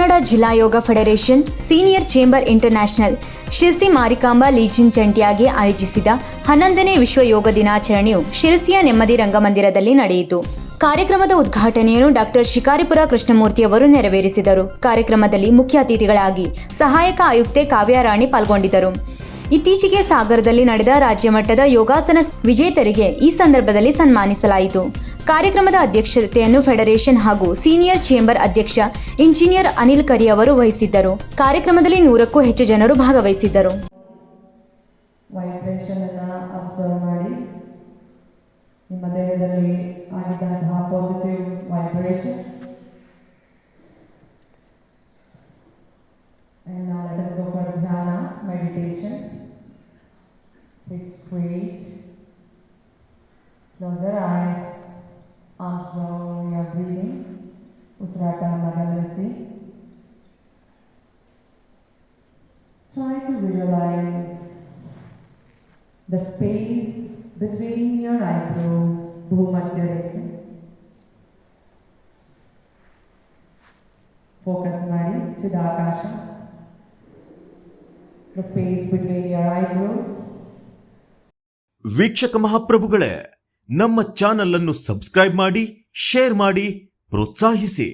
ಧಾರವಾಡ ಜಿಲ್ಲಾ yoga federation senior chamber international Sirsi Marikamba legion ಜಂಟಿಯಾಗಿ ಆಯೋಜಿಸಿದ 11ನೇ ವಿಶ್ವ ಯೋಗ ದಿನಾಚರಣೆಯು ಶಿರಸಿಯ ನೆಮ್ಮದಿ ರಂಗಮಂದಿರದಲ್ಲಿ ನಡೆಯಿತು. ಕಾರ್ಯಕ್ರಮದ ಉದ್ಘಾಟನೆಯನ್ನು ಡಾಕ್ಟರ್ ಶಿಕಾರಿಪುರ ಕೃಷ್ಣಮೂರ್ತಿ ಅವರು ನೆರವೇರಿಸಿದರು. ಕಾರ್ಯಕ್ರಮದಲ್ಲಿ ಮುಖ್ಯ ಅತಿಥಿಗಳಾಗಿ ಸಹಾಯಕ ಆಯುಕ್ತೆ ಕಾವ್ಯರಾಣಿ ಪಾಲ್ಗೊಂಡಿದ್ದರು. ಇತ್ತೀಚೆಗೆ ಸಾಗರದಲ್ಲಿ ನಡೆದ ರಾಜ್ಯ ಮಟ್ಟದ ಯೋಗಾಸನ ವಿಜೇತರಿಗೆ ಈ ಸಂದರ್ಭದಲ್ಲಿ ಸನ್ಮಾನಿಸಲಾಯಿತು. ಕಾರ್ಯಕ್ರಮದ ಅಧ್ಯಕ್ಷತೆಯನ್ನು ಫೆಡರೇಷನ್ ಹಾಗೂ ಸೀನಿಯರ್ ಚೇಂಬರ್ ಅಧ್ಯಕ್ಷ ಇಂಜಿನಿಯರ್ ಅನಿಲ್ ಕರಿ ಅವರು ವಹಿಸಿದ್ದರು. ಕಾರ್ಯಕ್ರಮದಲ್ಲಿ 100ಕ್ಕೂ ಹೆಚ್ಚು ಜನರು ಭಾಗವಹಿಸಿದ್ದರು. ವೈಬ್ರೇಷನ್ ಅನ್ನು ಅಬ್ಸರ್ವ್ ಮಾಡಿ ನಿಮ್ಮ ದೇಹದಲ್ಲಿ ಆಗಿದ್ದಂತಹ positive vibration. And now let us go for dhyana meditation. Sit straight. Close your eyes. Observe your breathing. Usrata Magalasi. Try to visualize the space between your eyebrows, Bhumadhya Rekha. Focus ಮಾಡಿ ಚಿದಾಕಾಶ. The space between your eyebrows. ವೀಕ್ಷಕ ಮಹಾಪ್ರಭುಗಳೇ, ನಮ್ಮ channel ಅನ್ನು subscribe ಮಾಡಿ, share ಮಾಡಿ, ಪ್ರೋತ್ಸಾಹಿಸಿ.